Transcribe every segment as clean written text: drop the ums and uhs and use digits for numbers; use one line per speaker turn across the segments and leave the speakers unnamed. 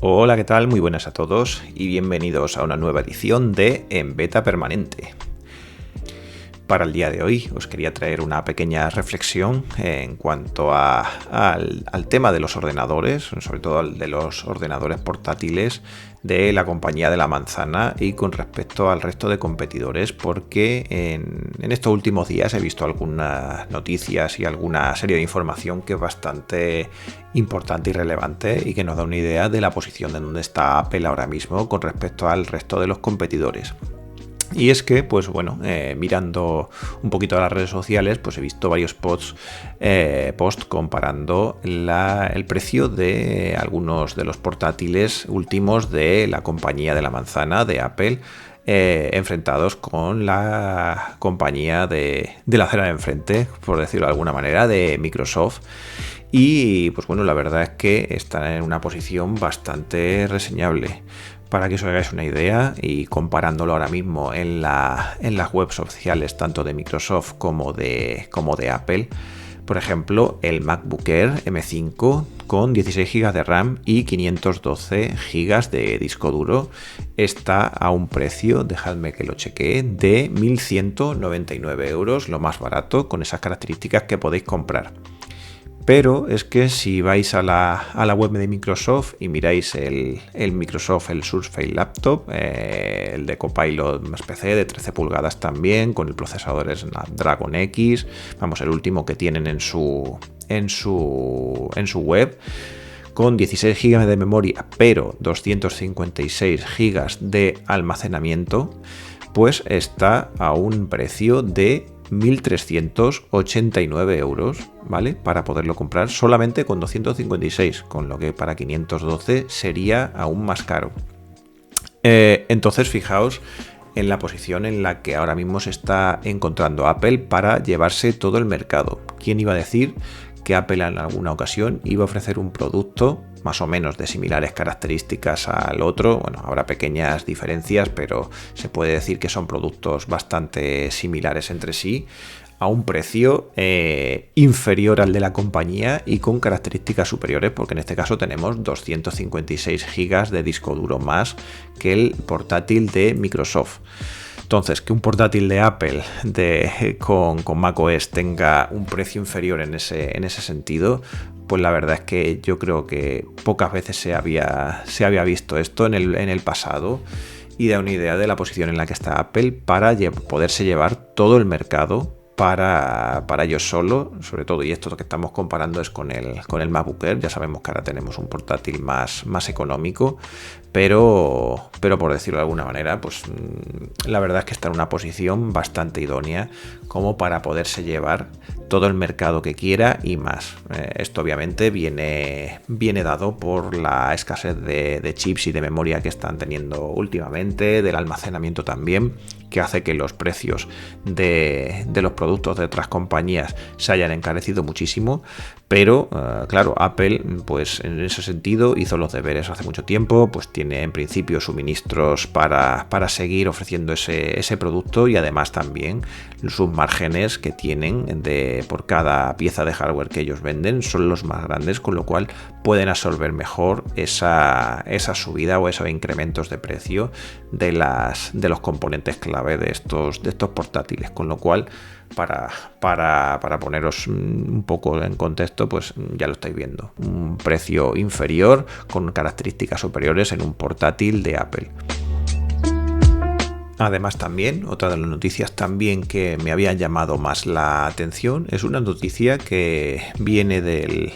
Hola, ¿qué tal? Muy buenas a todos y bienvenidos a una nueva edición de En Beta Permanente. Para el día de hoy os quería traer una pequeña reflexión en cuanto al tema de los ordenadores, sobre todo el de los ordenadores portátiles de la compañía de la manzana y con respecto al resto de competidores, porque en estos últimos días he visto algunas noticias y alguna serie de información que es bastante importante y relevante y que nos da una idea de la posición en donde está Apple ahora mismo con respecto al resto de los competidores. Y es que, pues bueno, mirando un poquito a las redes sociales, pues he visto varios posts comparando el precio de algunos de los portátiles últimos de la compañía de la manzana, de Apple, enfrentados con la compañía de la acera de enfrente, por decirlo de alguna manera, de Microsoft. Y pues bueno, la verdad es que están en una posición bastante reseñable. Para que os hagáis una idea y comparándolo ahora mismo en las webs oficiales tanto de Microsoft como de Apple, por ejemplo, el MacBook Air M5 con 16 GB de RAM y 512 GB de disco duro está a un precio, dejadme que lo chequee, de 1.199 €, lo más barato, con esas características que podéis comprar. Pero es que si vais a la web de Microsoft y miráis el Microsoft, el Surface Laptop, el de Copilot más PC de 13 pulgadas también, con el procesador Snapdragon X, vamos, el último que tienen en su web, con 16 GB de memoria, pero 256 GB de almacenamiento, pues está a un precio de 1.389 €, ¿vale? Para poderlo comprar solamente con 256, con lo que para 512 sería aún más caro. Entonces, fijaos en la posición en la que ahora mismo se está encontrando Apple para llevarse todo el mercado. ¿Quién iba a decir que Apple en alguna ocasión iba a ofrecer un producto más o menos de similares características al otro? Bueno, habrá pequeñas diferencias, pero se puede decir que son productos bastante similares entre sí, a un precio inferior al de la compañía y con características superiores, porque en este caso tenemos 256 GB de disco duro más que el portátil de Microsoft. Entonces, que un portátil de Apple con macOS tenga un precio inferior en ese sentido, pues la verdad es que yo creo que pocas veces se había visto esto en el pasado, y da una idea de la posición en la que está Apple para poderse llevar todo el mercado para ellos solo, sobre todo, y esto que estamos comparando es con el MacBook Air. Ya sabemos que ahora tenemos un portátil más económico, pero por decirlo de alguna manera, pues la verdad es que está en una posición bastante idónea como para poderse llevar todo el mercado que quiera y más. Esto obviamente viene dado por la escasez de chips y de memoria que están teniendo últimamente, del almacenamiento también, que hace que los precios de los productos de otras compañías se hayan encarecido muchísimo. Pero claro, Apple, pues en ese sentido hizo los deberes hace mucho tiempo, pues tiene en principio suministros para seguir ofreciendo ese producto, y además también sus márgenes que tienen por cada pieza de hardware que ellos venden son los más grandes, con lo cual pueden absorber mejor esa subida o esos incrementos de precio de los componentes clave de estos portátiles, con lo cual para poneros un poco en contexto, pues ya lo estáis viendo, un precio inferior con características superiores en un portátil de Apple. Además, también, otra de las noticias también que me habían llamado más la atención es una noticia que viene del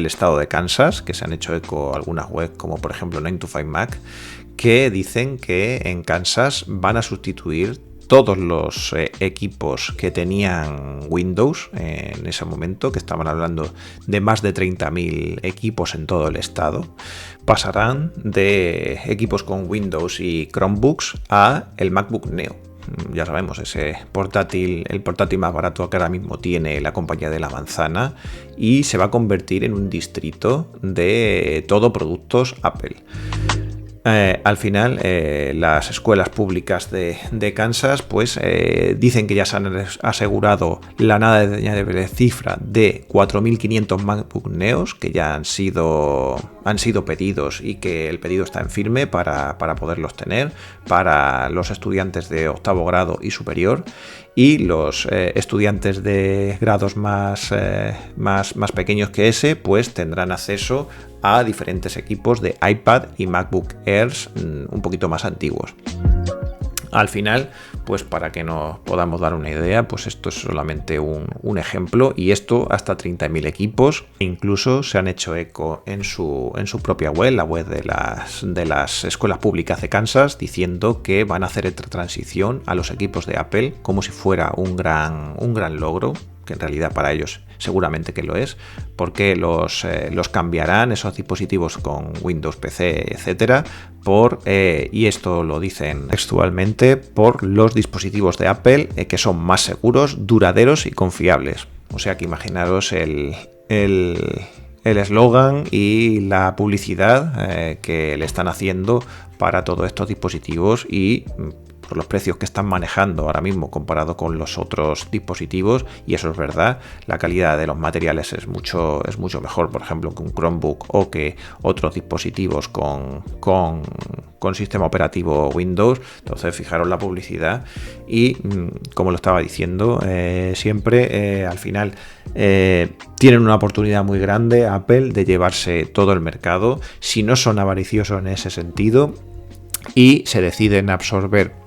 estado de Kansas, que se han hecho eco algunas webs como por ejemplo 9to5Mac, que dicen que en Kansas van a sustituir todos los equipos que tenían Windows en ese momento, que estaban hablando de más de 30.000 equipos en todo el estado, pasarán de equipos con Windows y Chromebooks a el MacBook Neo. Ya sabemos, el portátil más barato que ahora mismo tiene la compañía de la manzana, y se va a convertir en un distrito de todo productos Apple. Al final, las escuelas públicas de Kansas pues dicen que ya se han asegurado la nada de cifra de 4.500 MacBook Neos que ya han sido han sido pedidos y que el pedido está en firme para poderlos tener para los estudiantes de octavo grado y superior, y los estudiantes de grados más pequeños que ese pues tendrán acceso a diferentes equipos de iPad y MacBook Airs un poquito más antiguos. Al final, pues para que nos podamos dar una idea, pues esto es solamente un ejemplo, y esto hasta 30.000 equipos. Incluso se han hecho eco en su propia web, la web de las escuelas públicas de Kansas, diciendo que van a hacer esta transición a los equipos de Apple como si fuera un gran logro, que en realidad para ellos seguramente que lo es, porque los cambiarán, esos dispositivos con Windows, PC, etcétera, y esto lo dicen textualmente, por los dispositivos de Apple que son más seguros, duraderos y confiables. O sea que imaginaros el eslogan y la publicidad que le están haciendo para todos estos dispositivos, y por los precios que están manejando ahora mismo comparado con los otros dispositivos, y eso es verdad, la calidad de los materiales es mucho mejor, por ejemplo, que un Chromebook o que otros dispositivos con sistema operativo Windows. Entonces fijaros la publicidad, y como lo estaba diciendo siempre, al final tienen una oportunidad muy grande Apple de llevarse todo el mercado si no son avariciosos en ese sentido y se deciden absorber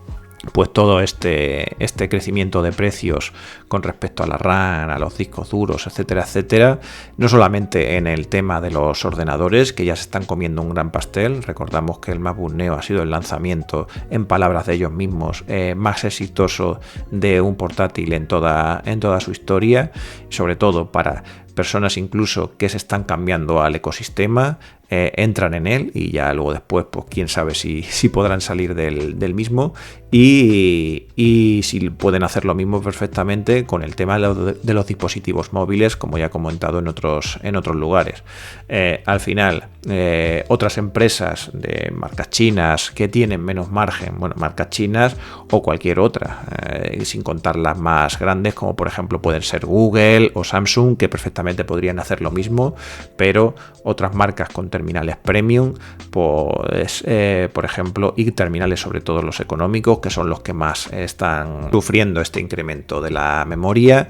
pues todo este crecimiento de precios con respecto a la RAM, a los discos duros, etcétera, etcétera, no solamente en el tema de los ordenadores, que ya se están comiendo un gran pastel. Recordamos que el MacBook Neo ha sido el lanzamiento, en palabras de ellos mismos, más exitoso de un portátil en toda su historia, sobre todo para personas incluso que se están cambiando al ecosistema, entran en él y ya luego después pues quién sabe si podrán salir del mismo, y si pueden hacer lo mismo perfectamente con el tema de los dispositivos móviles, como ya he comentado en otros lugares. Al final, otras empresas de marcas chinas que tienen menos margen, bueno, marcas chinas o cualquier otra, sin contar las más grandes, como por ejemplo pueden ser Google o Samsung, que perfectamente podrían hacer lo mismo, pero otras marcas con terminales premium, pues, por ejemplo, y terminales sobre todo los económicos, que son los que más están sufriendo este incremento de la memoria,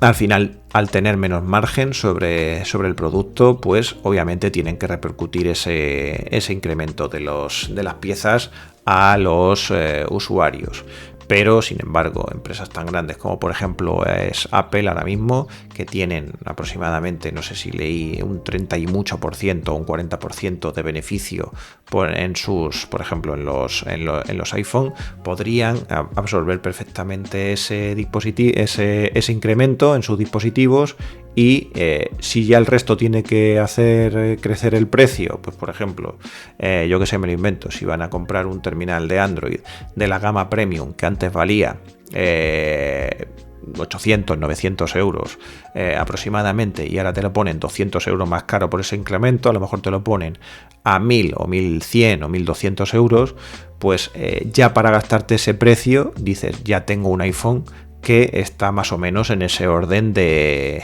al final, al tener menos margen sobre el producto, pues obviamente tienen que repercutir ese incremento de las piezas a los usuarios. Pero, sin embargo, empresas tan grandes como por ejemplo es Apple ahora mismo, que tienen aproximadamente, no sé si leí, un 30 y mucho por ciento, un 40% de beneficio por ejemplo, en los iPhone, podrían absorber perfectamente ese incremento en sus dispositivos. Y si ya el resto tiene que hacer crecer el precio, pues por ejemplo, yo que sé, me lo invento, si van a comprar un terminal de Android de la gama Premium, que antes valía 800, 900 euros aproximadamente, y ahora te lo ponen 200 euros más caro por ese incremento, a lo mejor te lo ponen a 1000 o 1100 o 1200 euros, pues ya para gastarte ese precio dices, ya tengo un iPhone que está más o menos en ese orden de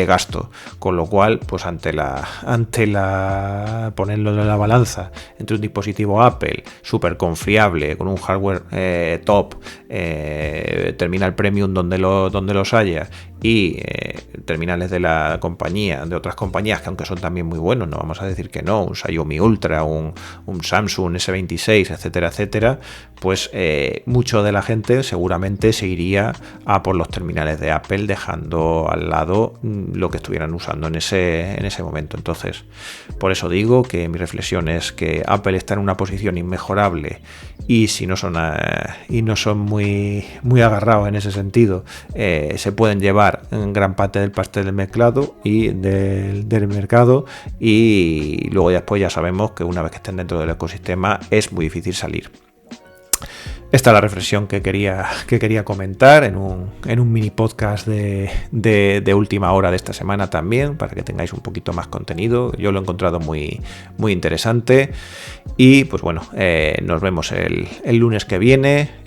gasto, con lo cual pues ante la ponerlo en la balanza entre un dispositivo Apple súper confiable con un hardware top, terminal premium donde los haya, y terminales de otras compañías que aunque son también muy buenos, no vamos a decir que no, un Xiaomi Ultra, un Samsung S26, etcétera, etcétera, pues mucho de la gente seguramente se iría a por los terminales de Apple, dejando al lado lo que estuvieran usando en ese momento. Entonces, por eso digo que mi reflexión es que Apple está en una posición inmejorable, y si no son muy agarrados en ese sentido, se pueden llevar gran parte del pastel del mercado y del mercado, y luego después ya sabemos que una vez que estén dentro del ecosistema es muy difícil salir. Esta es la reflexión que quería comentar en un mini podcast de última hora de esta semana también, para que tengáis un poquito más contenido. Yo lo he encontrado muy, muy interesante, y pues bueno, nos vemos el lunes que viene.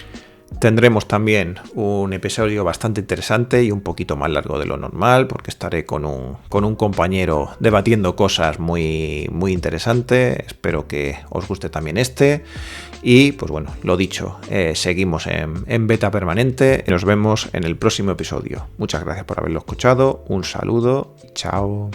Tendremos también un episodio bastante interesante y un poquito más largo de lo normal, porque estaré con un compañero debatiendo cosas muy, muy interesantes. Espero que os guste también este. Y pues bueno, lo dicho, seguimos en beta permanente. Nos vemos en el próximo episodio. Muchas gracias por haberlo escuchado. Un saludo. Chao.